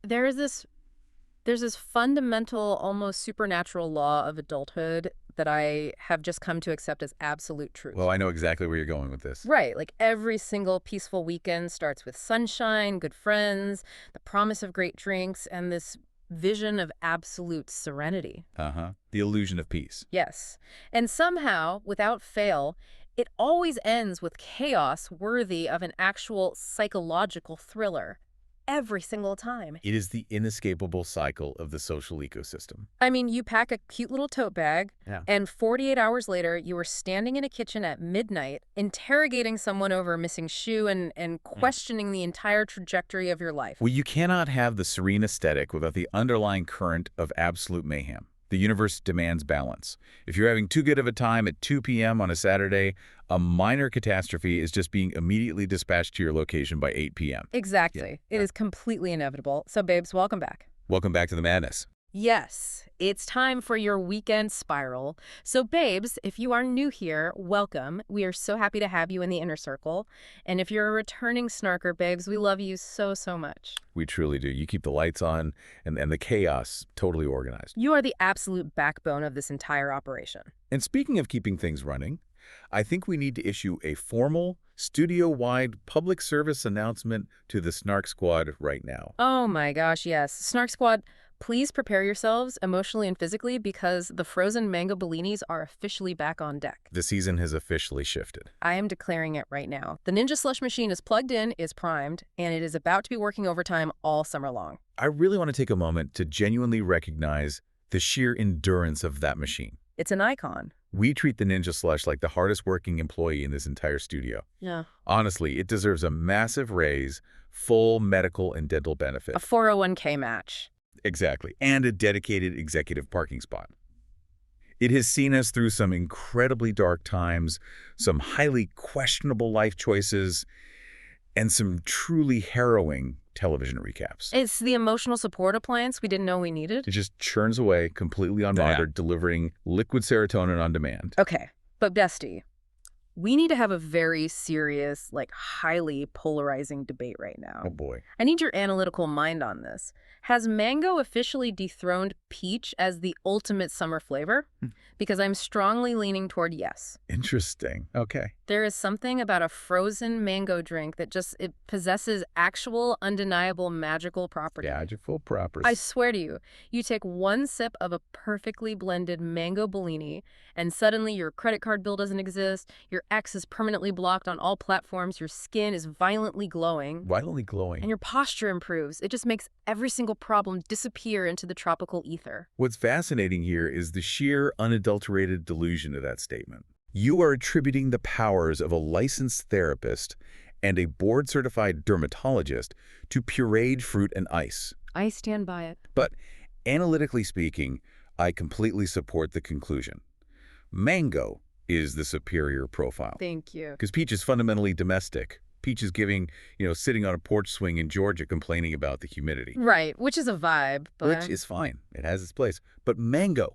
There is this There's this fundamental, almost supernatural law of adulthood that I have just come to accept as absolute truth. Well, I know exactly where you're going with this. Right, like every single peaceful weekend starts with sunshine, good friends, the promise of great drinks, and this vision of absolute serenity. Uh-huh. The illusion of peace. Yes. And somehow, without fail, it always ends with chaos worthy of an actual psychological thriller. Every single time. It is the inescapable cycle of the social ecosystem. I mean, you pack a cute little tote bag, Yeah. and 48 hours later, you are standing in a kitchen at midnight, interrogating someone over a missing shoe and questioning the entire trajectory of your life. Well, you cannot have the serene aesthetic without the underlying current of absolute mayhem. The universe demands balance. If you're having too good of a time at 2 p.m. on a Saturday, a minor catastrophe is just being immediately dispatched to your location by 8 p.m. Exactly. Yeah. It is completely inevitable. So, babes, welcome back. Welcome back to the madness. Yes, it's time for your weekend spiral. So, babes, if you are new here, welcome. We are so happy to have you in the inner circle. And if you're a returning snarker, babes, we love you so, so much. We truly do. You keep the lights on and the chaos totally organized. You are the absolute backbone of this entire operation. And speaking of keeping things running, I think we need to issue a formal, studio-wide public service announcement to the Snark Squad right now. Oh my gosh, yes. Snark Squad, please prepare yourselves emotionally and physically because the frozen mango bellinis are officially back on deck. The season has officially shifted. I am declaring it right now. The Ninja Slush machine is plugged in, is primed, and it is about to be working overtime all summer long. I really want to take a moment to genuinely recognize the sheer endurance of that machine. It's an icon. We treat the Ninja Slush like the hardest working employee in this entire studio. Yeah. Honestly, it deserves a massive raise, full medical and dental benefit. A 401k match. Exactly. And a dedicated executive parking spot. It has seen us through some incredibly dark times, some highly questionable life choices, and some truly harrowing television recaps. It's the emotional support appliance we didn't know we needed. It just churns away completely unmonitored, delivering liquid serotonin on demand. Okay, but bestie, we need to have a very serious, highly polarizing debate right now. Oh boy. I need your analytical mind on this. Has mango officially dethroned peach as the ultimate summer flavor? Because I'm strongly leaning toward yes. Interesting. Okay. There is something about a frozen mango drink that it possesses actual, undeniable, magical property. Magical properties. I swear to you, you take one sip of a perfectly blended mango bellini, and suddenly your credit card bill doesn't exist, your ex is permanently blocked on all platforms, your skin is violently glowing. Violently glowing. And your posture improves. It just makes every single problem disappear into the tropical ether. What's fascinating here is the sheer, unadulterated delusion of that statement. You are attributing the powers of a licensed therapist and a board-certified dermatologist to pureed fruit and ice. I stand by it. But analytically speaking, I completely support the conclusion. Mango is the superior profile. Thank you. Because peach is fundamentally domestic. Peach is sitting on a porch swing in Georgia complaining about the humidity. Right, which is a vibe. But... Which is fine. It has its place. But mango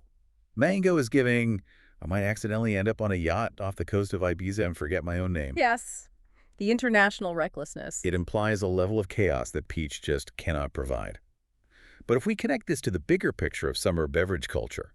is giving, I might accidentally end up on a yacht off the coast of Ibiza and forget my own name. Yes, the international recklessness. It implies a level of chaos that peach just cannot provide. But if we connect this to the bigger picture of summer beverage culture,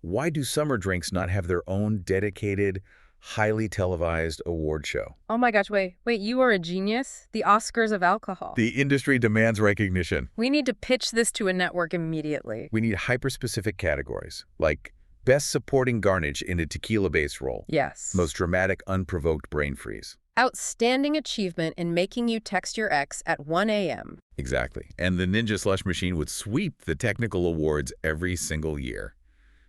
why do summer drinks not have their own dedicated, highly televised award show? Oh my gosh, wait, you are a genius? The Oscars of alcohol. The industry demands recognition. We need to pitch this to a network immediately. We need hyper-specific categories, like Best Supporting Garnish in a Tequila-based role. Yes. Most dramatic, unprovoked brain freeze. Outstanding achievement in making you text your ex at 1 a.m. Exactly. And the Ninja Slush machine would sweep the technical awards every single year.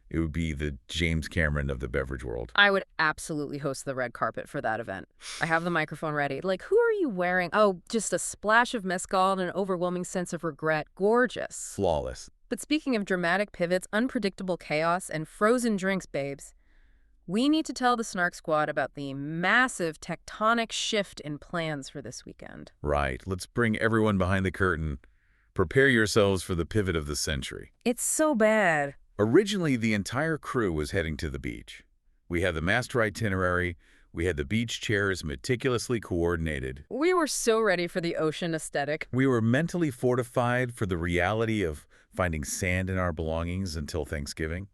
It would be the James Cameron of the beverage world. I would absolutely host the red carpet for that event. I have the microphone ready. Who are you wearing? Oh, just a splash of mezcal and an overwhelming sense of regret. Gorgeous. Flawless. But speaking of dramatic pivots, unpredictable chaos, and frozen drinks, babes, we need to tell the Snark Squad about the massive tectonic shift in plans for this weekend. Right. Let's bring everyone behind the curtain. Prepare yourselves for the pivot of the century. It's so bad. Originally, the entire crew was heading to the beach. We had the master itinerary, We had the beach chairs meticulously coordinated. We were so ready for the ocean aesthetic. We were mentally fortified for the reality of finding sand in our belongings until Thanksgiving.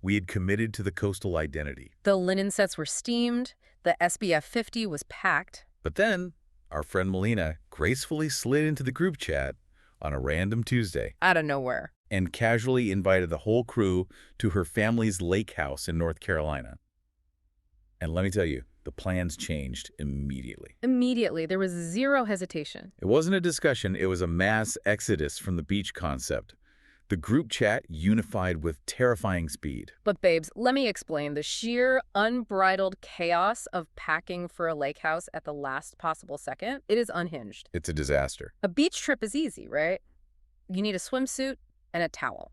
We had committed to the coastal identity. The linen sets were steamed, the SPF 50 was packed. But then, our friend Melina gracefully slid into the group chat on a random Tuesday Out of nowhere. and casually invited the whole crew to her family's lake house in North Carolina. And let me tell you, the plans changed immediately. Immediately, there was zero hesitation. It wasn't a discussion, it was a mass exodus from the beach concept. The group chat unified with terrifying speed. But babes, let me explain the sheer unbridled chaos of packing for a lake house at the last possible second. It is unhinged. It's a disaster. A beach trip is easy, right? You need a swimsuit and a towel.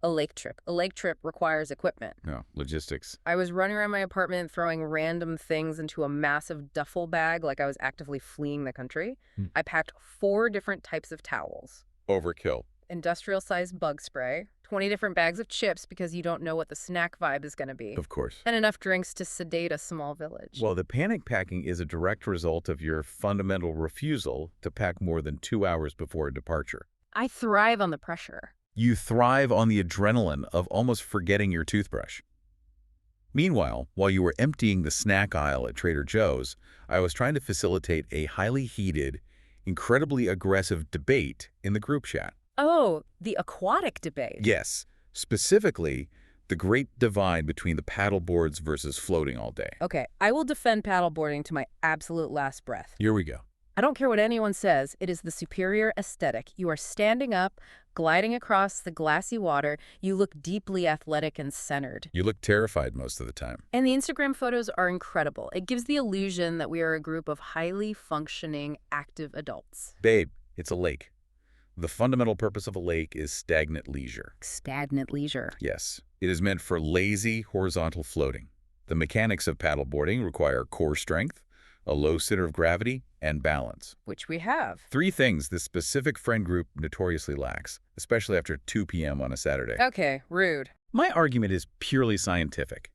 A lake trip requires equipment. No, logistics. I was running around my apartment throwing random things into a massive duffel bag like I was actively fleeing the country. I packed 4 different types of towels. Overkill. Industrial-sized bug spray, 20 different bags of chips because you don't know what the snack vibe is going to be, Of course. and enough drinks to sedate a small village. Well, the panic packing is a direct result of your fundamental refusal to pack more than 2 hours before a departure. I thrive on the pressure. You thrive on the adrenaline of almost forgetting your toothbrush. Meanwhile, while you were emptying the snack aisle at Trader Joe's, I was trying to facilitate a highly heated, incredibly aggressive debate in the group chat. Oh, the aquatic debate. Yes, specifically, the great divide between the paddle boards versus floating all day. Okay, I will defend paddleboarding to my absolute last breath. Here we go. I don't care what anyone says, it is the superior aesthetic. You are standing up, gliding across the glassy water. You look deeply athletic and centered. You look terrified most of the time. And the Instagram photos are incredible. It gives the illusion that we are a group of highly functioning, active adults. Babe, it's a lake. The fundamental purpose of a lake is stagnant leisure. Stagnant leisure. Yes, it is meant for lazy, horizontal floating. The mechanics of paddleboarding require core strength, a low center of gravity, and balance. Which we have. 3 things this specific friend group notoriously lacks, especially after 2 p.m. on a Saturday. Okay, rude. My argument is purely scientific.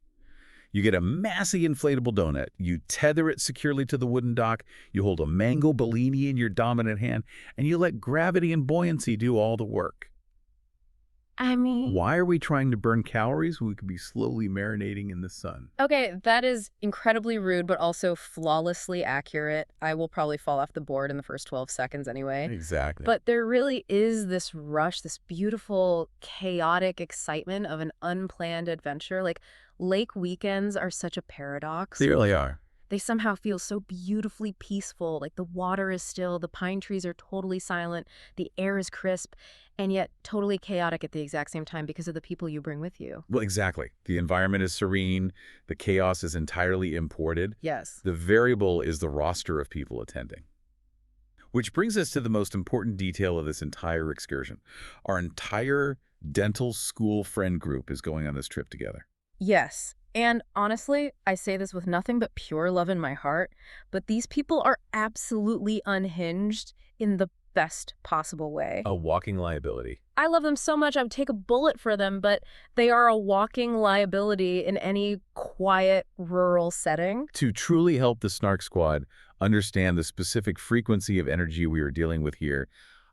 You get a massive inflatable donut, you tether it securely to the wooden dock, you hold a mango Bellini in your dominant hand, and you let gravity and buoyancy do all the work. I mean... Why are we trying to burn calories when we could be slowly marinating in the sun? Okay, that is incredibly rude, but also flawlessly accurate. I will probably fall off the board in the first 12 seconds anyway. Exactly. But there really is this rush, this beautiful, chaotic excitement of an unplanned adventure. Like, lake weekends are such a paradox. They really are. They somehow feel so beautifully peaceful, like the water is still, the pine trees are totally silent, the air is crisp, and yet totally chaotic at the exact same time because of the people you bring with you. Well, exactly. The environment is serene. The chaos is entirely imported. Yes. The variable is the roster of people attending. Which brings us to the most important detail of this entire excursion. Our entire dental school friend group is going on this trip together. Yes. And honestly, I say this with nothing but pure love in my heart, but these people are absolutely unhinged in the best possible way. A walking liability. I love them so much I would take a bullet for them, but they are a walking liability in any quiet, rural setting. To truly help the Snark Squad understand the specific frequency of energy we are dealing with here,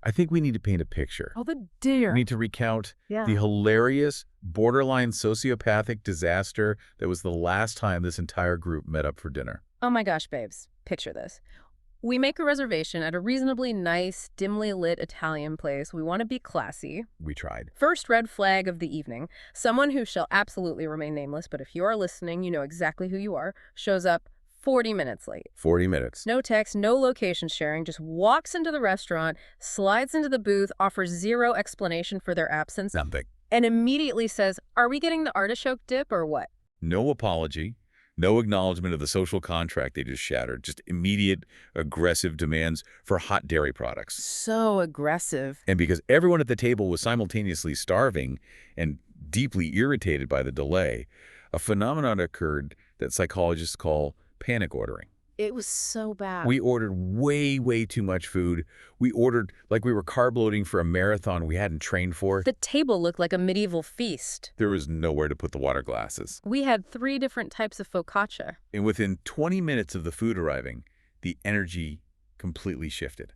I think we need to paint a picture. Oh, the deer. We need to recount Yeah. the hilarious, borderline sociopathic disaster that was the last time this entire group met up for dinner. Oh my gosh, babes. Picture this. We make a reservation at a reasonably nice, dimly lit Italian place. We want to be classy. We tried. First red flag of the evening. Someone who shall absolutely remain nameless, but if you are listening, you know exactly who you are, shows up 40 minutes late. 40 minutes. No text, no location sharing, just walks into the restaurant, slides into the booth, offers zero explanation for their absence, Nothing. and immediately says, "Are we getting the artichoke dip or what?" No apology. No acknowledgement of the social contract they just shattered. Just immediate, aggressive demands for hot dairy products. So aggressive. And because everyone at the table was simultaneously starving and deeply irritated by the delay, a phenomenon occurred that psychologists call panic ordering. It was so bad. We ordered way, way too much food. We ordered like we were carb loading for a marathon we hadn't trained for. The table looked like a medieval feast. There was nowhere to put the water glasses. We had 3 different types of focaccia. And within 20 minutes of the food arriving, the energy completely shifted.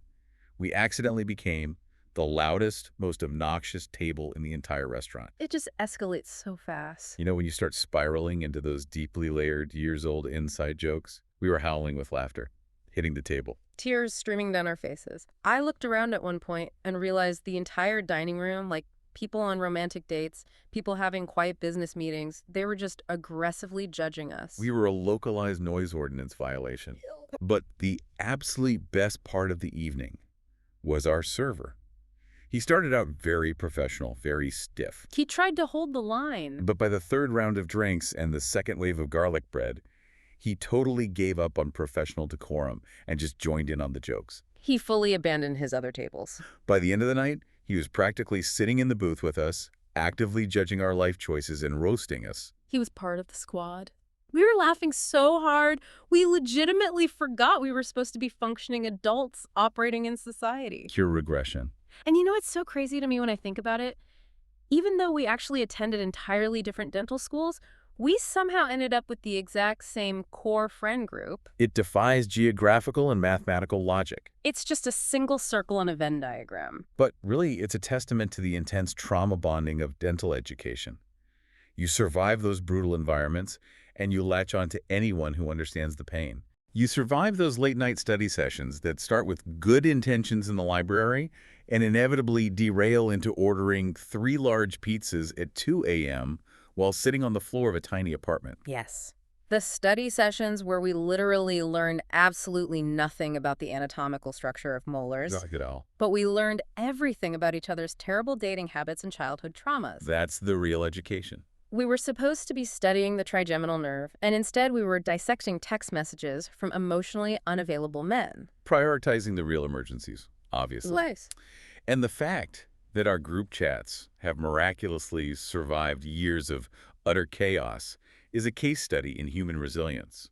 We accidentally became the loudest, most obnoxious table in the entire restaurant. It just escalates so fast. You know, when you start spiraling into those deeply layered, years-old inside jokes, we were howling with laughter, hitting the table. Tears streaming down our faces. I looked around at one point and realized the entire dining room, like people on romantic dates, people having quiet business meetings, they were just aggressively judging us. We were a localized noise ordinance violation. But the absolute best part of the evening was our server. He started out very professional, very stiff. He tried to hold the line. But by the third round of drinks and the second wave of garlic bread, he totally gave up on professional decorum and just joined in on the jokes. He fully abandoned his other tables. By the end of the night, he was practically sitting in the booth with us, actively judging our life choices and roasting us. He was part of the squad. We were laughing so hard, we legitimately forgot we were supposed to be functioning adults operating in society. Pure regression. And you know what's so crazy to me when I think about it? Even though we actually attended entirely different dental schools, we somehow ended up with the exact same core friend group. It defies geographical and mathematical logic. It's just a single circle on a Venn diagram. But really, it's a testament to the intense trauma bonding of dental education. You survive those brutal environments, and you latch on to anyone who understands the pain. You survive those late-night study sessions that start with good intentions in the library and inevitably derail into ordering 3 large pizzas at 2 a.m. while sitting on the floor of a tiny apartment. Yes. The study sessions where we literally learned absolutely nothing about the anatomical structure of molars, Not at all. but we learned everything about each other's terrible dating habits and childhood traumas. That's the real education. We were supposed to be studying the trigeminal nerve, and instead we were dissecting text messages from emotionally unavailable men. Prioritizing the real emergencies, obviously. Nice. And the fact that our group chats have miraculously survived years of utter chaos is a case study in human resilience.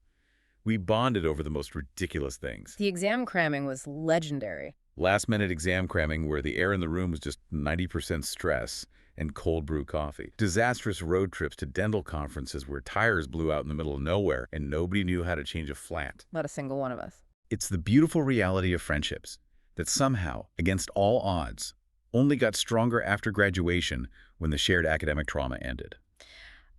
We bonded over the most ridiculous things. The exam cramming was legendary. Last-minute exam cramming where the air in the room was just 90% stress and cold brew coffee. Disastrous road trips to dental conferences where tires blew out in the middle of nowhere and nobody knew how to change a flat. Not a single one of us. It's the beautiful reality of friendships that somehow, against all odds, only got stronger after graduation when the shared academic trauma ended.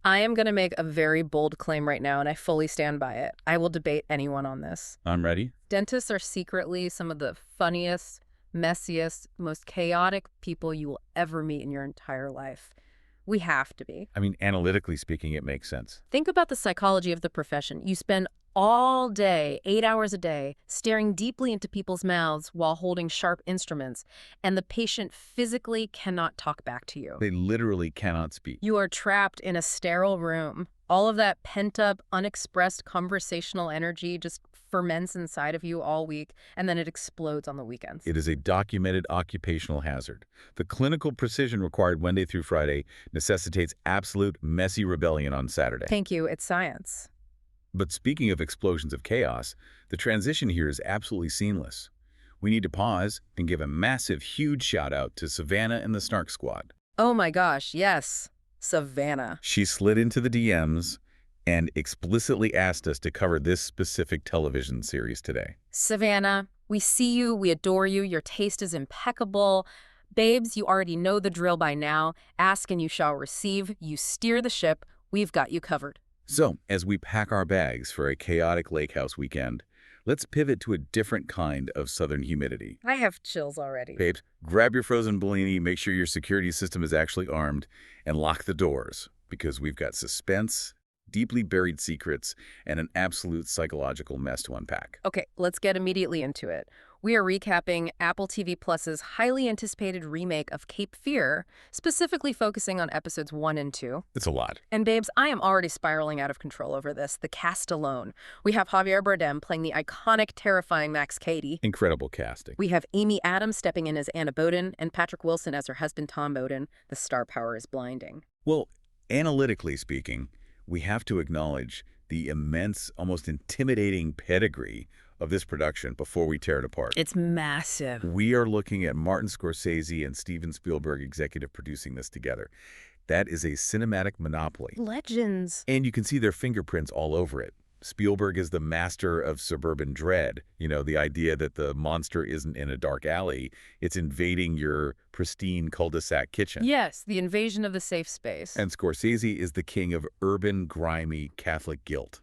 I am going to make a very bold claim right now, and I fully stand by it. I will debate anyone on this. I'm ready. Dentists are secretly some of the funniest, messiest, most chaotic people you will ever meet in your entire life. We have to be. I mean, analytically speaking, it makes sense. Think about the psychology of the profession. You spend all day, 8 hours a day, staring deeply into people's mouths while holding sharp instruments, and the patient physically cannot talk back to you. They literally cannot speak. You are trapped in a sterile room. All of that pent-up, unexpressed conversational energy just ferments inside of you all week, and then it explodes on the weekends. It is a documented occupational hazard. The clinical precision required Monday through Friday necessitates absolute messy rebellion on Saturday. Thank you. It's science. But speaking of explosions of chaos, the transition here is absolutely seamless. We need to pause and give a massive, huge shout-out to Savannah and the Snark squad. Oh my gosh, yes. Savannah. She slid into the DMs and explicitly asked us to cover this specific television series today. Savannah, we see you, we adore you, your taste is impeccable. Babes, you already know the drill by now. Ask and you shall receive. You steer the ship. We've got you covered. So, as we pack our bags for a chaotic lake house weekend, let's pivot to a different kind of southern humidity. I have chills already. Babes, grab your frozen Bellini, make sure your security system is actually armed, and lock the doors, because we've got suspense, deeply buried secrets, and an absolute psychological mess to unpack. Okay, let's get immediately into it. We are recapping Apple TV Plus's highly anticipated remake of Cape Fear, specifically focusing on episodes 1 and 2. It's a lot. And babes, I am already spiraling out of control over this. The cast alone. We have Javier Bardem playing the iconic, terrifying Max Cady. Incredible casting. We have Amy Adams stepping in as Anna Bowden and Patrick Wilson as her husband Tom Bowden. The star power is blinding. Well, analytically speaking, we have to acknowledge the immense, almost intimidating pedigree of this production before we tear it apart. It's massive. We are looking at Martin Scorsese and Steven Spielberg executive producing this together. That is a cinematic monopoly. Legends. And you can see their fingerprints all over it. Spielberg is the master of suburban dread. You know, the idea that the monster isn't in a dark alley, it's invading your pristine cul-de-sac kitchen. Yes, the invasion of the safe space. And Scorsese is the king of urban, grimy Catholic guilt.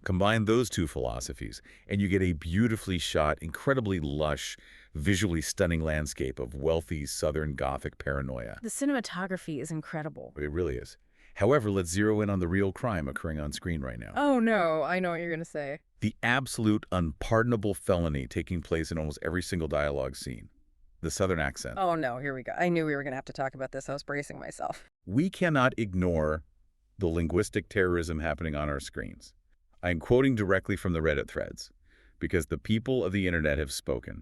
Combine those two philosophies, and you get a beautifully shot, incredibly lush, visually stunning landscape of wealthy Southern Gothic paranoia. The cinematography is incredible. It really is. However, let's zero in on the real crime occurring on screen right now. Oh no, I know what you're going to say. The absolute unpardonable felony taking place in almost every single dialogue scene. The Southern accent. Oh no, here we go. I knew we were going to have to talk about this. I was bracing myself. We cannot ignore the linguistic terrorism happening on our screens. I'm quoting directly from the Reddit threads, because the people of the internet have spoken,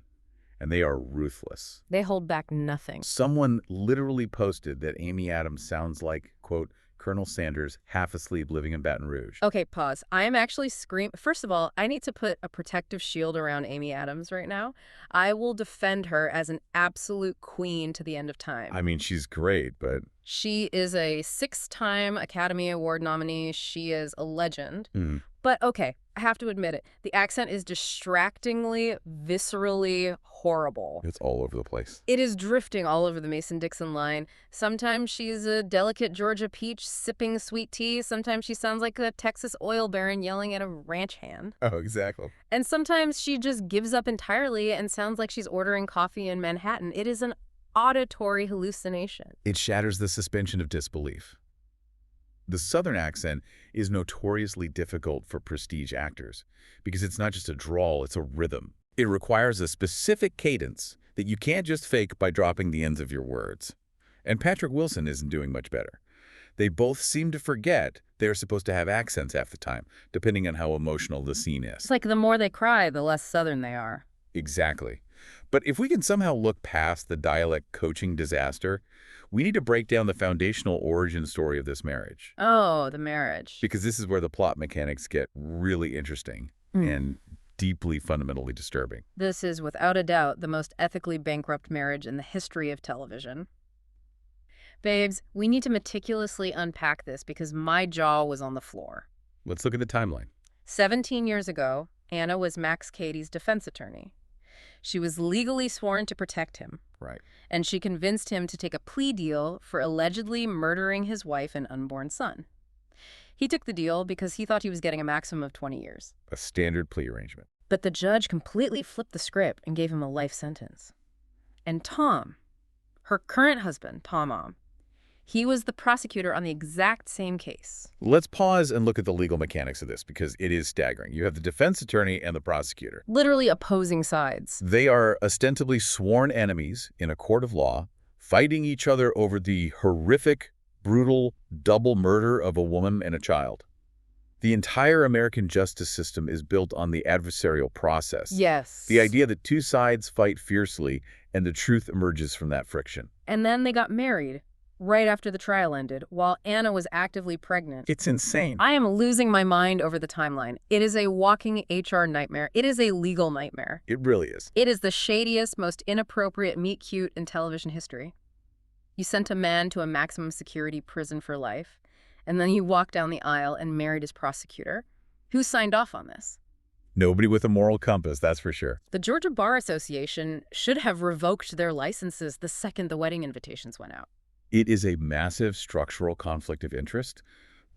and they are ruthless. They hold back nothing. Someone literally posted that Amy Adams sounds like, quote, Colonel Sanders, half asleep, living in Baton Rouge. Okay, pause. I am actually screaming. First of all, I need to put a protective shield around Amy Adams right now. I will defend her as an absolute queen to the end of time. I mean, she's great, but... She is a 6-time Academy Award nominee. She is a legend. Mm. But okay, I have to admit it. The accent is distractingly, viscerally horrible. It's all over the place. It is drifting all over the Mason-Dixon line. Sometimes she's a delicate Georgia peach sipping sweet tea. Sometimes she sounds like a Texas oil baron yelling at a ranch hand. Oh, exactly. And sometimes she just gives up entirely and sounds like she's ordering coffee in Manhattan. It is an auditory hallucination. It shatters the suspension of disbelief. The Southern accent is notoriously difficult for prestige actors because it's not just a drawl, it's a rhythm. It requires a specific cadence that you can't just fake by dropping the ends of your words. And Patrick Wilson isn't doing much better. They both seem to forget they're supposed to have accents half the time, depending on how emotional the scene is. It's like the more they cry, the less Southern they are. Exactly. But if we can somehow look past the dialect coaching disaster, we need to break down the foundational origin story of this marriage. Oh, the marriage. Because this is where the plot mechanics get really interesting and deeply fundamentally disturbing. This is, without a doubt, the most ethically bankrupt marriage in the history of television. Babes, we need to meticulously unpack this because my jaw was on the floor. Let's look at the timeline. 17 years ago, Anna was Max Cady's defense attorney. She was legally sworn to protect him. Right. And she convinced him to take a plea deal for allegedly murdering his wife and unborn son. He took the deal because he thought he was getting a maximum of 20 years. A standard plea arrangement. But the judge completely flipped the script and gave him a life sentence. And Tom, her current husband, Tom, he was the prosecutor on the exact same case. Let's pause and look at the legal mechanics of this because it is staggering. You have the defense attorney and the prosecutor. Literally opposing sides. They are ostensibly sworn enemies in a court of law, fighting each other over the horrific, brutal, double murder of a woman and a child. The entire American justice system is built on the adversarial process. Yes. The idea that two sides fight fiercely and the truth emerges from that friction. And then they got married right after the trial ended, while Anna was actively pregnant. It's insane. I am losing my mind over the timeline. It is a walking HR nightmare. It is a legal nightmare. It really is. It is the shadiest, most inappropriate meet-cute in television history. You sent a man to a maximum security prison for life, and then you walked down the aisle and married his prosecutor. Who signed off on this? Nobody with a moral compass, that's for sure. The Georgia Bar Association should have revoked their licenses the second the wedding invitations went out. It is a massive structural conflict of interest,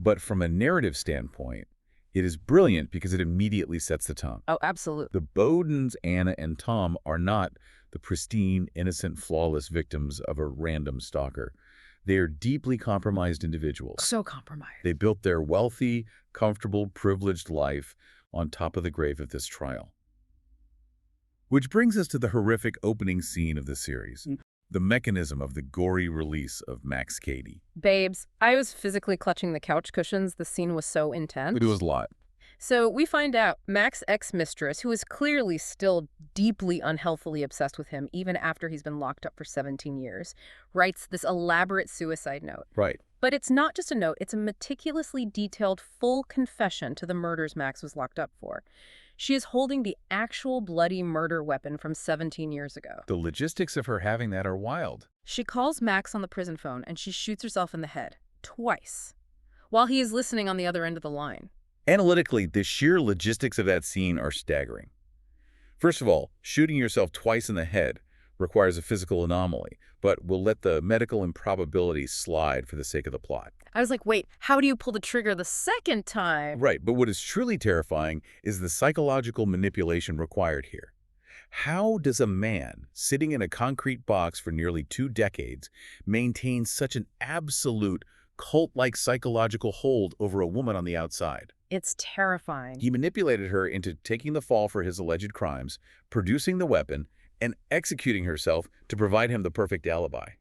but from a narrative standpoint, it is brilliant because it immediately sets the tone. Oh, absolutely. The Bowdens, Anna, and Tom are not the pristine, innocent, flawless victims of a random stalker. They are deeply compromised individuals. So compromised. They built their wealthy, comfortable, privileged life on top of the grave of this trial. Which brings us to the horrific opening scene of the series. The mechanism of the gory release of Max Cady. Babes, I was physically clutching the couch cushions. The scene was so intense. It was a lot. So we find out Max's ex-mistress, who is clearly still deeply unhealthily obsessed with him even after he's been locked up for 17 years, writes this elaborate suicide note. Right. But it's not just a note, it's a meticulously detailed full confession to the murders Max was locked up for. She is holding the actual bloody murder weapon from 17 years ago. The logistics of her having that are wild. She calls Max on the prison phone and she shoots herself in the head. Twice. While he is listening on the other end of the line. Analytically, the sheer logistics of that scene are staggering. First of all, shooting yourself twice in the head requires a physical anomaly, but we'll let the medical improbability slide for the sake of the plot. I was like, wait, how do you pull the trigger the second time? Right, but what is truly terrifying is the psychological manipulation required here. How does a man sitting in a concrete box for nearly 2 decades maintain such an absolute cult-like psychological hold over a woman on the outside? It's terrifying. He manipulated her into taking the fall for his alleged crimes, producing the weapon, and executing herself to provide him the perfect alibi.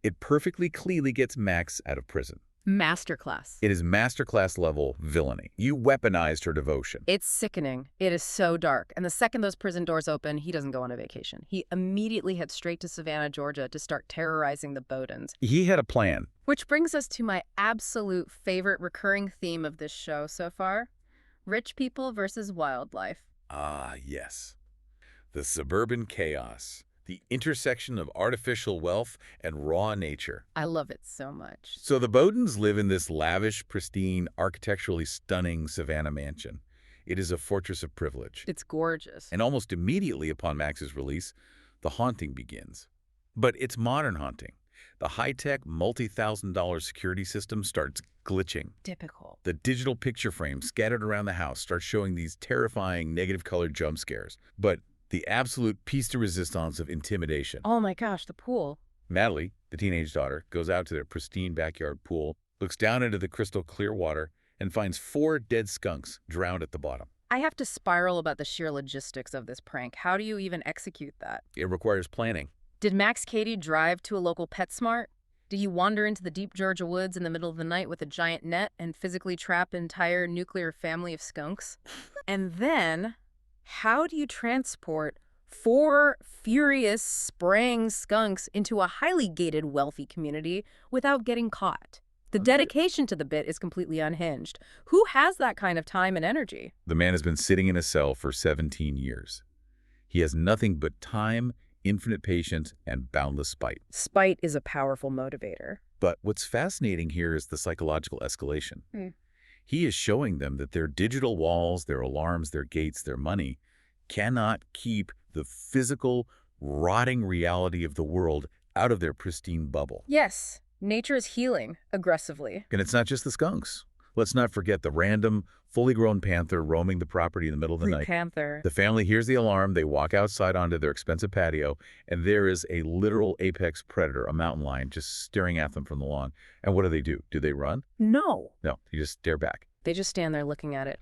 It perfectly cleanly gets Max out of prison. Masterclass. It is masterclass level villainy. You weaponized her devotion. It's sickening. It is so dark. And the second those prison doors open, he doesn't go on a vacation. He immediately heads straight to Savannah, Georgia to start terrorizing the Bowdens. He had a plan. Which brings us to my absolute favorite recurring theme of this show so far. Rich people versus wildlife. Ah, yes. The suburban chaos. The intersection of artificial wealth and raw nature. I love it so much. So the Bowdens live in this lavish, pristine, architecturally stunning Savannah mansion. It is a fortress of privilege. It's gorgeous. And almost immediately upon Max's release, the haunting begins. But it's modern haunting. The high-tech, multi-thousand-dollar security system starts glitching. Typical. The digital picture frame scattered around the house starts showing these terrifying, negative-colored jump scares. But the absolute piece de resistance of intimidation. Oh my gosh, the pool. Natalie, the teenage daughter, goes out to their pristine backyard pool, looks down into the crystal clear water, and finds 4 dead skunks drowned at the bottom. I have to spiral about the sheer logistics of this prank. How do you even execute that? It requires planning. Did Max Cady drive to a local PetSmart? Did he wander into the deep Georgia woods in the middle of the night with a giant net and physically trap an entire nuclear family of skunks? And then, how do you transport 4 furious, spraying skunks into a highly gated, wealthy community without getting caught? The dedication to the bit is completely unhinged. Who has that kind of time and energy? The man has been sitting in a cell for 17 years. He has nothing but time, infinite patience, and boundless spite. Spite is a powerful motivator. But what's fascinating here is the psychological escalation. He is showing them that their digital walls, their alarms, their gates, their money cannot keep the physical, rotting reality of the world out of their pristine bubble. Yes, nature is healing aggressively. And it's not just the skunks. Let's not forget the random, fully grown panther roaming the property in the middle of the night. Panther. The family hears the alarm, they walk outside onto their expensive patio, and there is a literal apex predator, a mountain lion, just staring at them from the lawn. And what do? Do they run? No. No, you just stare back. They just stand there looking at it.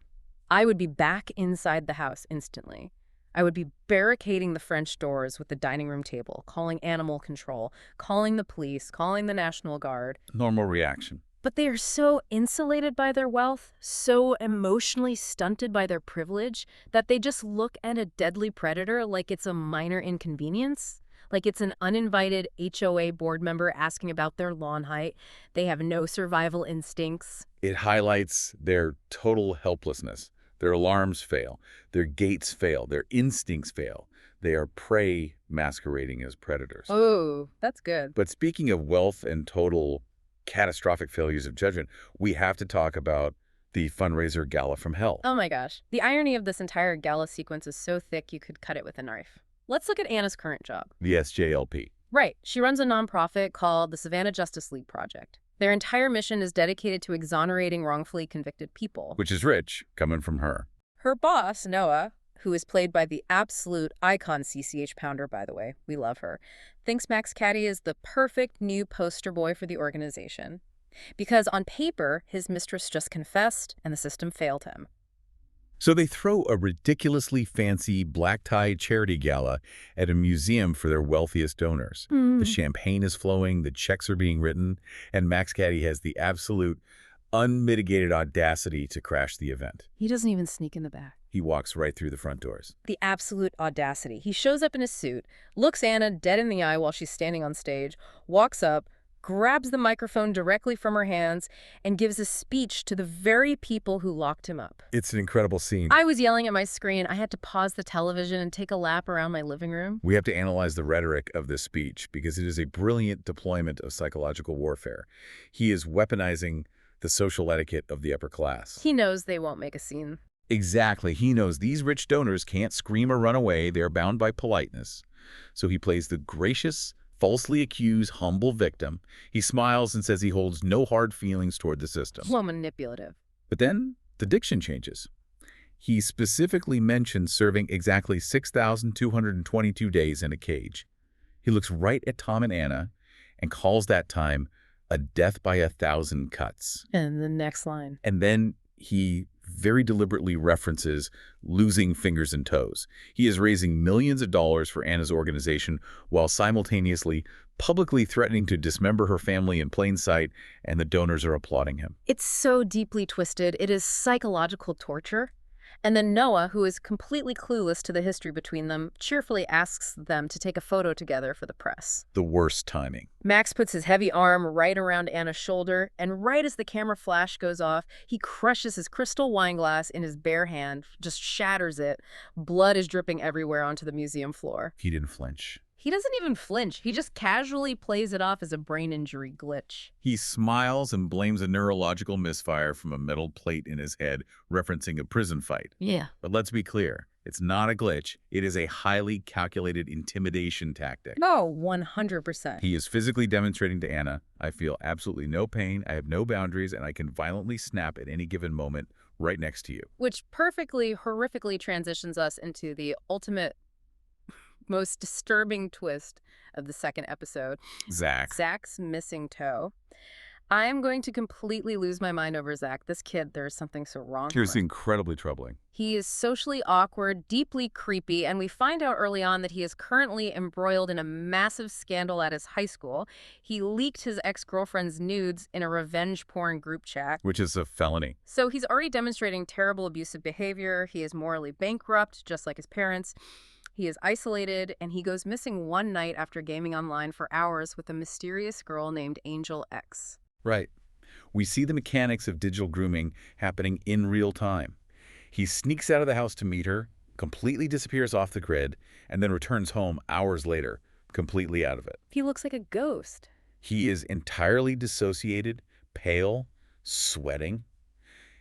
I would be back inside the house instantly. I would be barricading the French doors with the dining room table, calling animal control, calling the police, calling the National Guard. Normal reaction. But they are so insulated by their wealth, so emotionally stunted by their privilege, that they just look at a deadly predator like it's a minor inconvenience, like it's an uninvited HOA board member asking about their lawn height. They have no survival instincts. It highlights their total helplessness. Their alarms fail. Their gates fail. Their instincts fail. They are prey masquerading as predators. Oh, that's good. But speaking of wealth and total catastrophic failures of judgment, we have to talk about the fundraiser gala from hell. Oh my gosh. The irony of this entire gala sequence is so thick you could cut it with a knife. Let's look at Anna's current job. The SJLP. Right. She runs a nonprofit called the Savannah Justice League Project. Their entire mission is dedicated to exonerating wrongfully convicted people. Which is rich, coming from her. Her boss, Noah, who is played by the absolute icon CCH Pounder, by the way, we love her, thinks Max Cady is the perfect new poster boy for the organization. Because on paper, his mistress just confessed and the system failed him. So they throw a ridiculously fancy black-tie charity gala at a museum for their wealthiest donors. The champagne is flowing, the checks are being written, and Max Cady has the absolute unmitigated audacity to crash the event. He doesn't even sneak in the back. He walks right through the front doors. The absolute audacity. He shows up in a suit, looks Anna dead in the eye while she's standing on stage, walks up, grabs the microphone directly from her hands, and gives a speech to the very people who locked him up. It's an incredible scene. I was yelling at my screen. I had to pause the television and take a lap around my living room. We have to analyze the rhetoric of this speech because it is a brilliant deployment of psychological warfare. He is weaponizing the social etiquette of the upper class. He knows they won't make a scene. Exactly. He knows these rich donors can't scream or run away. They're bound by politeness. So he plays the gracious, falsely accused, humble victim. He smiles and says he holds no hard feelings toward the system. Well, manipulative. But then the diction changes. He specifically mentions serving exactly 6,222 days in a cage. He looks right at Tom and Anna and calls that time a death by 1,000 cuts. And the next line. And then he very deliberately references losing fingers and toes. He is raising millions of dollars for Anna's organization while simultaneously publicly threatening to dismember her family in plain sight, and the donors are applauding him. It's so deeply twisted. It is psychological torture. And then Noah, who is completely clueless to the history between them, cheerfully asks them to take a photo together for the press. The worst timing. Max puts his heavy arm right around Anna's shoulder, and right as the camera flash goes off, he crushes his crystal wine glass in his bare hand, just shatters it. Blood is dripping everywhere onto the museum floor. He didn't flinch. He doesn't even flinch. He just casually plays it off as a brain injury glitch. He smiles and blames a neurological misfire from a metal plate in his head, referencing a prison fight. Yeah. But let's be clear, it's not a glitch. It is a highly calculated intimidation tactic. No, 100%. He is physically demonstrating to Anna, I feel absolutely no pain, I have no boundaries, and I can violently snap at any given moment right next to you. Which perfectly, horrifically transitions us into the ultimate, most disturbing twist of the second episode. Zach's missing toe. I am going to completely lose my mind over Zach. This kid, there is something so wrong. Here's incredibly troubling. He is socially awkward, deeply creepy, and we find out early on that he is currently embroiled in a massive scandal at his high school. He leaked his ex-girlfriend's nudes in a revenge porn group chat. Which is a felony. So he's already demonstrating terrible abusive behavior. He is morally bankrupt, just like his parents. He is isolated, and he goes missing one night after gaming online for hours with a mysterious girl named Angel X. Right. We see the mechanics of digital grooming happening in real time. He sneaks out of the house to meet her, completely disappears off the grid, and then returns home hours later, completely out of it. He looks like a ghost. He is entirely dissociated, pale, sweating.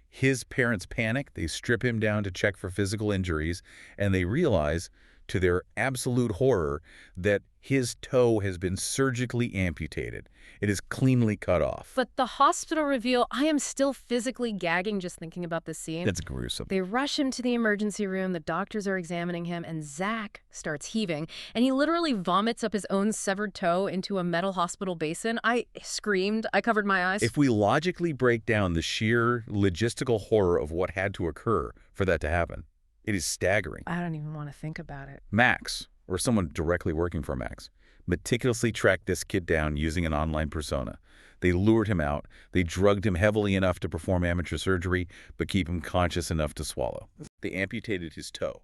His parents panic. They strip him down to check for physical injuries, and they realize, to their absolute horror, that his toe has been surgically amputated. It is cleanly cut off. But the hospital reveal, I am still physically gagging just thinking about this scene. That's gruesome. They rush him to the emergency room, the doctors are examining him, and Zach starts heaving, and he literally vomits up his own severed toe into a metal hospital basin. I screamed. I covered my eyes. If we logically break down the sheer logistical horror of what had to occur for that to happen, it is staggering. I don't even want to think about it. Max, or someone directly working for Max, meticulously tracked this kid down using an online persona. They lured him out. They drugged him heavily enough to perform amateur surgery, but keep him conscious enough to swallow. They amputated his toe,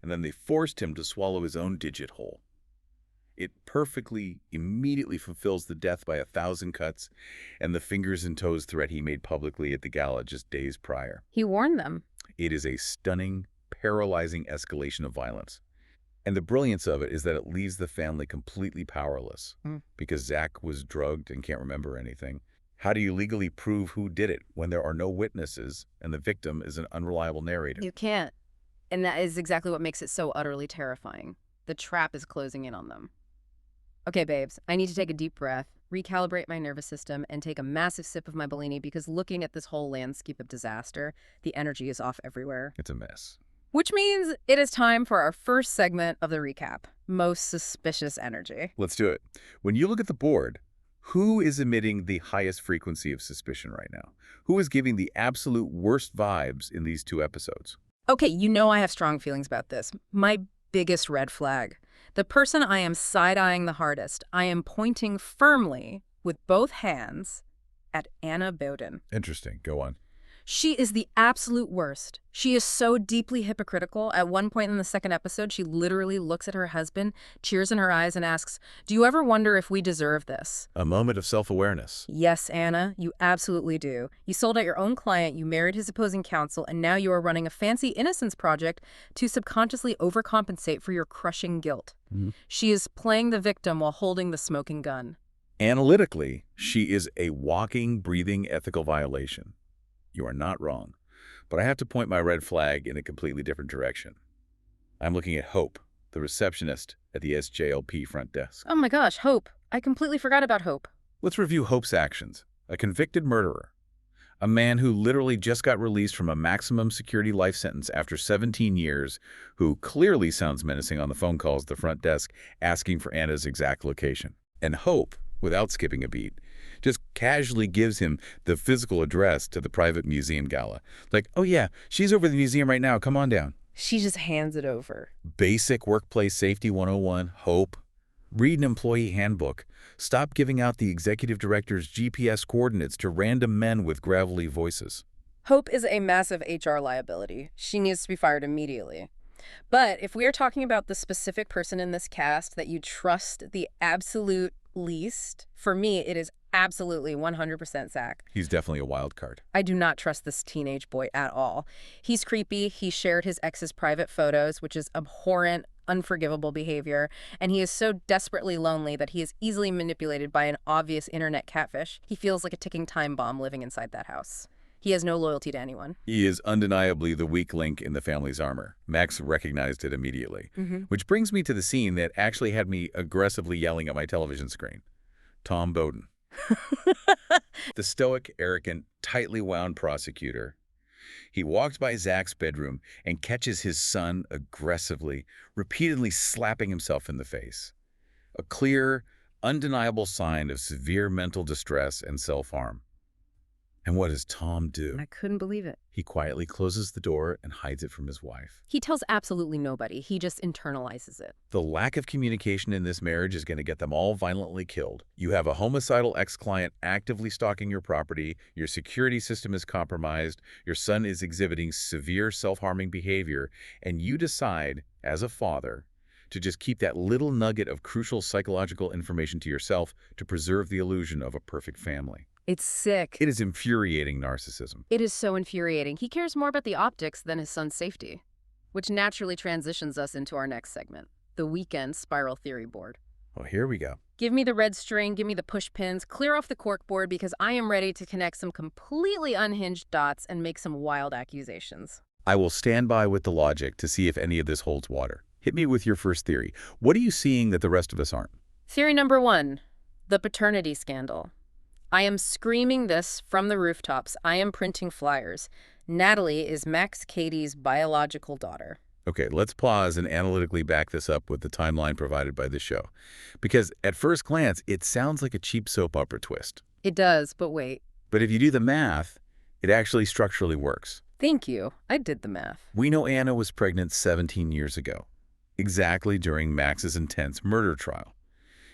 and then they forced him to swallow his own digit hole. It perfectly, immediately fulfills the death by 1,000 cuts and the fingers and toes threat he made publicly at the gala just days prior. He warned them. It is a stunning, paralyzing escalation of violence. And the brilliance of it is that it leaves the family completely powerless because Zach was drugged and can't remember anything. How do you legally prove who did it when there are no witnesses and the victim is an unreliable narrator? You can't. And that is exactly what makes it so utterly terrifying. The trap is closing in on them. Okay, babes, I need to take a deep breath, recalibrate my nervous system, and take a massive sip of my Bellini because looking at this whole landscape of disaster, the energy is off everywhere. It's a mess. Which means it is time for our first segment of the recap, most suspicious energy. Let's do it. When you look at the board, who is emitting the highest frequency of suspicion right now? Who is giving the absolute worst vibes in these two episodes? Okay, you know I have strong feelings about this. My biggest red flag. The person I am side-eyeing the hardest, I am pointing firmly with both hands at Anna Bowden. Interesting. Go on. She is the absolute worst. She is so deeply hypocritical. At one point in the second episode, she literally looks at her husband, tears in her eyes, and asks, "Do you ever wonder if we deserve this?" A moment of self-awareness. Yes, Anna, you absolutely do. You sold out your own client, you married his opposing counsel, and now you are running a fancy innocence project to subconsciously overcompensate for your crushing guilt. She is playing the victim while holding the smoking gun. Analytically, she is a walking, breathing ethical violation. You are not wrong. But I have to point my red flag in a completely different direction. I'm looking at Hope, the receptionist at the SJLP front desk. Oh my gosh, Hope. I completely forgot about Hope. Let's review Hope's actions. A convicted murderer. A man who literally just got released from a maximum security life sentence after 17 years, who clearly sounds menacing on the phone calls at the front desk asking for Anna's exact location. And Hope, without skipping a beat, just casually gives him the physical address to the private museum gala. Like, oh yeah, she's over at the museum right now, come on down. She just hands it over. Basic workplace safety 101, Hope. Read an employee handbook. Stop giving out the executive director's GPS coordinates to random men with gravelly voices. Hope is a massive HR liability. She needs to be fired immediately. But if we are talking about the specific person in this cast that you trust the absolute least, for me, it is absolutely 100% Zach. He's definitely a wild card. I do not trust this teenage boy at all. He's creepy. He shared his ex's private photos, which is abhorrent, unforgivable behavior. And he is so desperately lonely that he is easily manipulated by an obvious internet catfish. He feels like a ticking time bomb living inside that house. He has no loyalty to anyone. He is undeniably the weak link in the family's armor. Max recognized it immediately. Which brings me to the scene that actually had me aggressively yelling at my television screen. Tom Bowden. The stoic, arrogant, tightly wound prosecutor. He walks by Zach's bedroom and catches his son aggressively, repeatedly slapping himself in the face. A clear, undeniable sign of severe mental distress and self-harm. And what does Tom do? I couldn't believe it. He quietly closes the door and hides it from his wife. He tells absolutely nobody. He just internalizes it. The lack of communication in this marriage is going to get them all violently killed. You have a homicidal ex-client actively stalking your property, your security system is compromised, your son is exhibiting severe self-harming behavior, and you decide, as a father, to just keep that little nugget of crucial psychological information to yourself to preserve the illusion of a perfect family. It's sick. It is infuriating narcissism. It is so infuriating. He cares more about the optics than his son's safety, which naturally transitions us into our next segment, the weekend spiral theory board. Well, here we go. Give me the red string, give me the push pins, clear off the cork board because I am ready to connect some completely unhinged dots and make some wild accusations. I will stand by with the logic to see if any of this holds water. Hit me with your first theory. What are you seeing that the rest of us aren't? Theory number 1, the paternity scandal. I am screaming this from the rooftops. I am printing flyers. Natalie is Max Cady's biological daughter. Okay, let's pause and analytically back this up with the timeline provided by the show. Because at first glance, it sounds like a cheap soap opera twist. It does, but wait. But if you do the math, it actually structurally works. Thank you. I did the math. We know Anna was pregnant 17 years ago, exactly during Max's intense murder trial.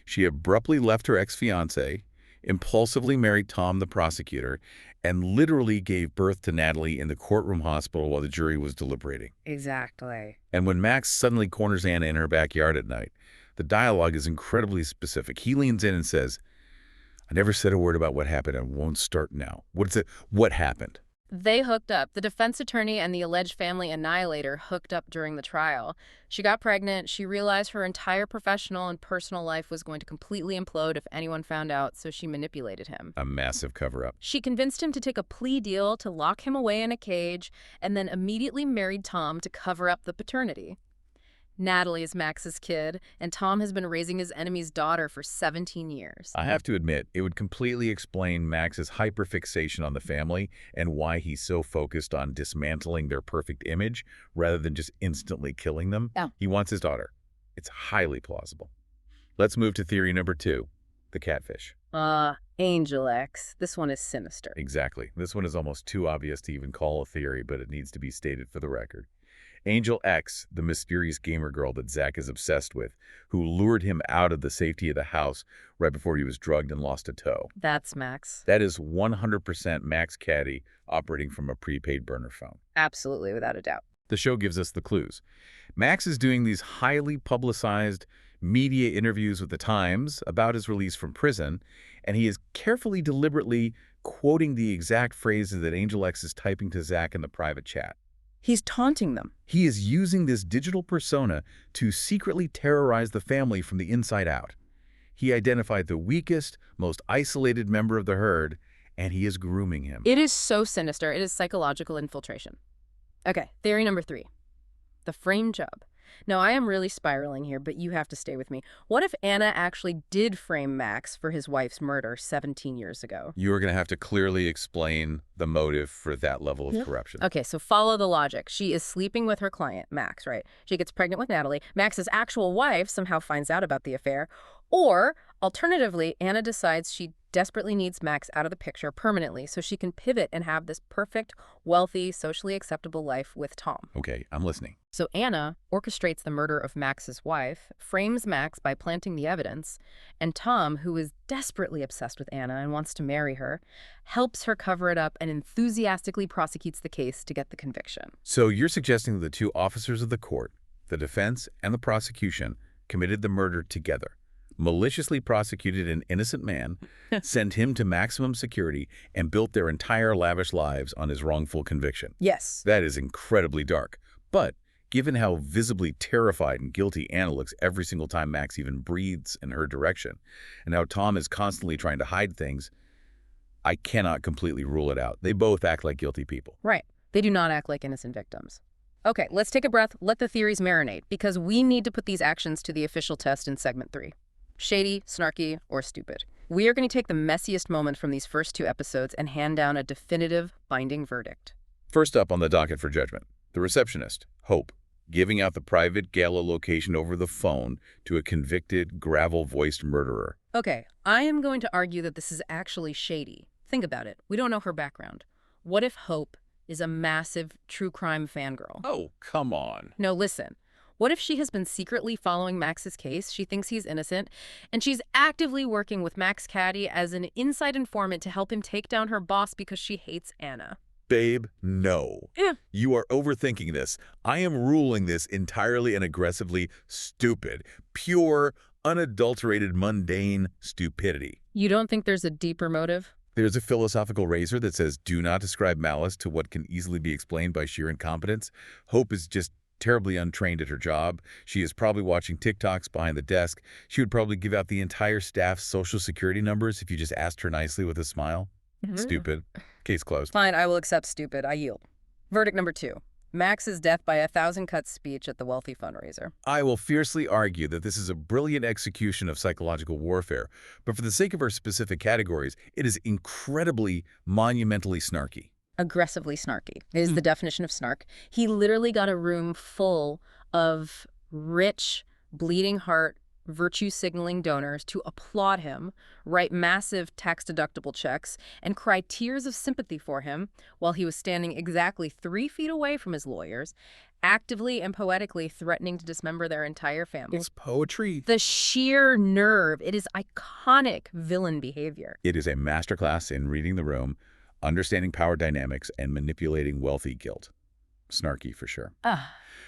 She abruptly left her ex-fiancé, impulsively married Tom, the prosecutor, and literally gave birth to Natalie in the courtroom hospital while the jury was deliberating. Exactly. And when Max suddenly corners Anna in her backyard at night, the dialogue is incredibly specific. He leans in and says, "I never said a word about what happened and won't start now." What happened? They hooked up. The defense attorney and the alleged family annihilator hooked up during the trial. She got pregnant. She realized her entire professional and personal life was going to completely implode if anyone found out, so she manipulated him. A massive cover-up. She convinced him to take a plea deal to lock him away in a cage and then immediately married Tom to cover up the paternity. Natalie is Max's kid, and Tom has been raising his enemy's daughter for 17 years. I have to admit, it would completely explain Max's hyperfixation on the family and why he's so focused on dismantling their perfect image rather than just instantly killing them. Oh. He wants his daughter. It's highly plausible. Let's move to theory number 2, the catfish. Angel X. This one is sinister. Exactly. This one is almost too obvious to even call a theory, but it needs to be stated for the record. Angel X, the mysterious gamer girl that Zach is obsessed with, who lured him out of the safety of the house right before he was drugged and lost a toe. That's Max. That is 100% Max Cady operating from a prepaid burner phone. Absolutely, without a doubt. The show gives us the clues. Max is doing these highly publicized media interviews with the Times about his release from prison, and he is carefully, deliberately quoting the exact phrases that Angel X is typing to Zach in the private chat. He's taunting them. He is using this digital persona to secretly terrorize the family from the inside out. He identified the weakest, most isolated member of the herd, and he is grooming him. It is so sinister. It is psychological infiltration. Okay, theory number 3. The frame job. Now, I am really spiraling here, but you have to stay with me. What if Anna actually did frame Max for his wife's murder 17 years ago? You are going to have to clearly explain the motive for that level of corruption. Okay, so follow the logic. She is sleeping with her client, Max, right? She gets pregnant with Natalie. Max's actual wife somehow finds out about the affair. Or, alternatively, Anna decides she desperately needs Max out of the picture permanently so she can pivot and have this perfect, wealthy, socially acceptable life with Tom. Okay, I'm listening. So Anna orchestrates the murder of Max's wife, frames Max by planting the evidence, and Tom, who is desperately obsessed with Anna and wants to marry her, helps her cover it up and enthusiastically prosecutes the case to get the conviction. So you're suggesting that the two officers of the court, the defense and the prosecution, committed the murder together, maliciously prosecuted an innocent man, sent him to maximum security, and built their entire lavish lives on his wrongful conviction. Yes. That is incredibly dark. But given how visibly terrified and guilty Anna looks every single time Max even breathes in her direction, and how Tom is constantly trying to hide things, I cannot completely rule it out. They both act like guilty people. Right. They do not act like innocent victims. Okay, let's take a breath, let the theories marinate, because we need to put these actions to the official test in segment 3. Shady, snarky, or stupid. We are going to take the messiest moment from these first 2 episodes and hand down a definitive, binding verdict. First up on the docket for judgment, the receptionist, Hope, giving out the private gala location over the phone to a convicted, gravel-voiced murderer. Okay, I am going to argue that this is actually shady. Think about it. We don't know her background. What if Hope is a massive true crime fangirl? Oh, come on. No, listen. What if she has been secretly following Max's case, she thinks he's innocent, and she's actively working with Max Cady as an inside informant to help him take down her boss because she hates Anna? Babe, no. Yeah. You are overthinking this. I am ruling this entirely and aggressively stupid. Pure, unadulterated, mundane stupidity. You don't think there's a deeper motive? There's a philosophical razor that says, do not ascribe malice to what can easily be explained by sheer incompetence. Hope is just terribly untrained at her job. She is probably watching TikToks behind the desk. She would probably give out the entire staff's social security numbers if you just asked her nicely with a smile. Stupid. Case closed. Fine, I will accept stupid. I yield. Verdict number 2. Max's death by a 1,000-cut speech at the wealthy fundraiser. I will fiercely argue that this is a brilliant execution of psychological warfare, but for the sake of our specific categories, it is incredibly, monumentally snarky. Aggressively snarky. It is the definition of snark. He literally got a room full of rich, bleeding heart, virtue-signaling donors to applaud him, write massive tax-deductible checks, and cry tears of sympathy for him while he was standing exactly 3 feet away from his lawyers, actively and poetically threatening to dismember their entire family. It's poetry. The sheer nerve. It is iconic villain behavior. It is a masterclass in reading the room, understanding power dynamics, and manipulating wealthy guilt. Snarky for sure.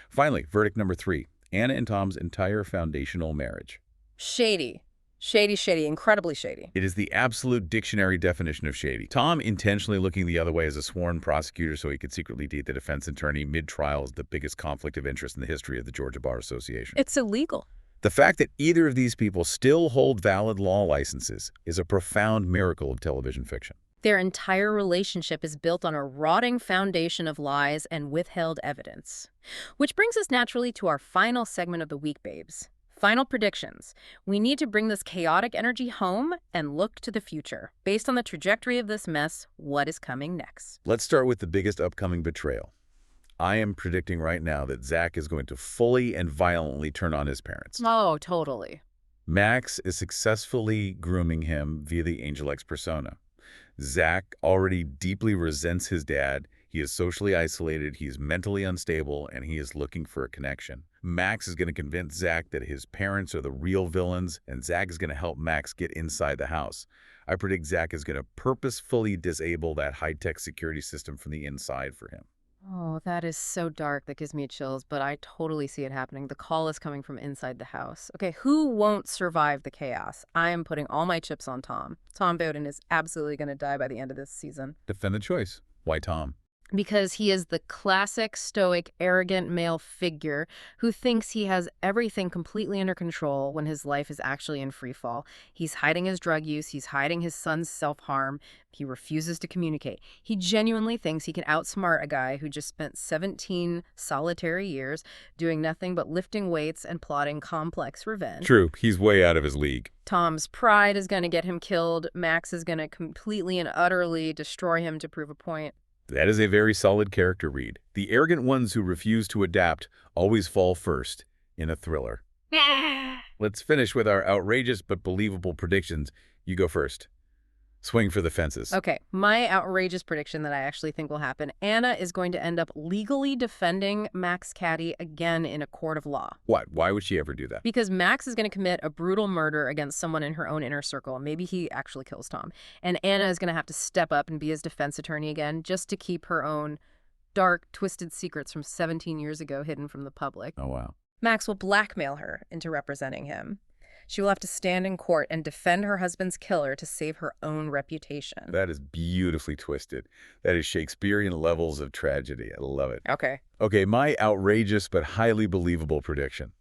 Finally, verdict number 3. Anna and Tom's entire foundational marriage. Shady. Shady, shady, incredibly shady. It is the absolute dictionary definition of shady. Tom intentionally looking the other way as a sworn prosecutor so he could secretly date the defense attorney mid-trial is the biggest conflict of interest in the history of the Georgia Bar Association. It's illegal. The fact that either of these people still hold valid law licenses is a profound miracle of television fiction. Their entire relationship is built on a rotting foundation of lies and withheld evidence. Which brings us naturally to our final segment of the week, babes. Final predictions. We need to bring this chaotic energy home and look to the future. Based on the trajectory of this mess, what is coming next? Let's start with the biggest upcoming betrayal. I am predicting right now that Zach is going to fully and violently turn on his parents. Oh, totally. Max is successfully grooming him via the Angel X persona. Zach already deeply resents his dad. He is socially isolated, he's mentally unstable, and he is looking for a connection. Max is going to convince Zach that his parents are the real villains, and Zach is going to help Max get inside the house. I predict Zach is going to purposefully disable that high-tech security system from the inside for him. Oh, that is so dark. That gives me chills, but I totally see it happening. The call is coming from inside the house. Okay, who won't survive the chaos? I am putting all my chips on Tom. Tom Bowden is absolutely going to die by the end of this season. Defend the choice. Why Tom? Because he is the classic, stoic, arrogant male figure who thinks he has everything completely under control when his life is actually in free fall. He's hiding his drug use. He's hiding his son's self-harm. He refuses to communicate. He genuinely thinks he can outsmart a guy who just spent 17 solitary years doing nothing but lifting weights and plotting complex revenge. True, he's way out of his league. Tom's pride is going to get him killed. Max is going to completely and utterly destroy him to prove a point. That is a very solid character read. The arrogant ones who refuse to adapt always fall first in a thriller. Let's finish with our outrageous but believable predictions. You go first. Swing for the fences. Okay, my outrageous prediction that I actually think will happen. Anna is going to end up legally defending Max Cady again in a court of law. What? Why would she ever do that? Because Max is going to commit a brutal murder against someone in her own inner circle. Maybe he actually kills Tom. And Anna is going to have to step up and be his defense attorney again just to keep her own dark, twisted secrets from 17 years ago hidden from the public. Oh, wow. Max will blackmail her into representing him. She will have to stand in court and defend her husband's killer to save her own reputation. That is beautifully twisted. That is Shakespearean levels of tragedy. I love it. Okay. Okay, my outrageous but highly believable prediction.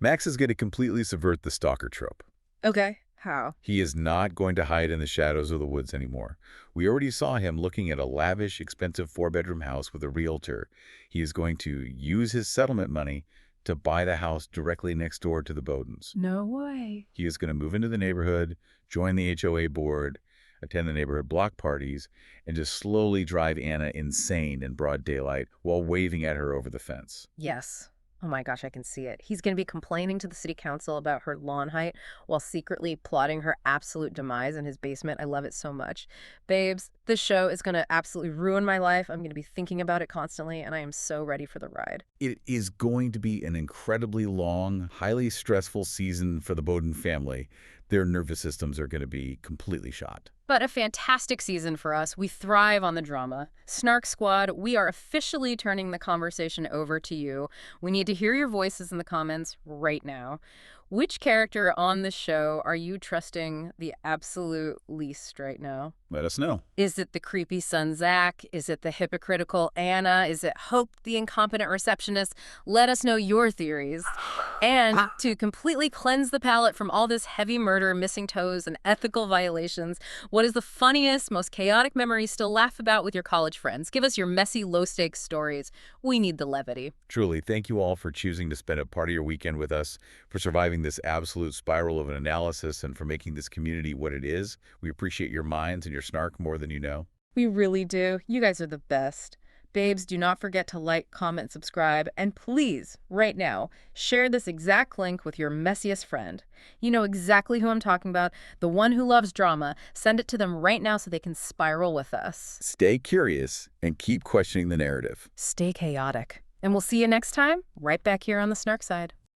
Max is going to completely subvert the stalker trope. Okay. How? He is not going to hide in the shadows of the woods anymore. We already saw him looking at a lavish, expensive 4-bedroom house with a realtor. He is going to use his settlement money to buy the house directly next door to the Bowdens. No way. He is going to move into the neighborhood, join the HOA board, attend the neighborhood block parties, and just slowly drive Anna insane in broad daylight while waving at her over the fence. Yes. Oh my gosh, I can see it. He's going to be complaining to the city council about her lawn height while secretly plotting her absolute demise in his basement. I love it so much. Babes, this show is going to absolutely ruin my life. I'm going to be thinking about it constantly, and I am so ready for the ride. It is going to be an incredibly long, highly stressful season for the Bowden family. Their nervous systems are going to be completely shot. But a fantastic season for us. We thrive on the drama. Snark Squad, we are officially turning the conversation over to you. We need to hear your voices in the comments right now. Which character on the show are you trusting the absolute least right now? Let us know. Is it the creepy son Zach? Is it the hypocritical Anna? Is it Hope, the incompetent receptionist? Let us know your theories. And to completely cleanse the palate from all this heavy murder, missing toes, and ethical violations, what is the funniest, most chaotic memory you still laugh about with your college friends? Give us your messy, low-stakes stories. We need the levity. Truly, thank you all for choosing to spend a part of your weekend with us, for surviving this absolute spiral of an analysis, and for making this community what it is. We appreciate your minds and your snark more than you know. We really do. You guys are the best. Babes, do not forget to like, comment, subscribe, and please, right now, share this exact link with your messiest friend. You know exactly who I'm talking about, the one who loves drama. Send it to them right now so they can spiral with us. Stay curious and keep questioning the narrative. Stay chaotic. And we'll see you next time, right back here on the Snark side.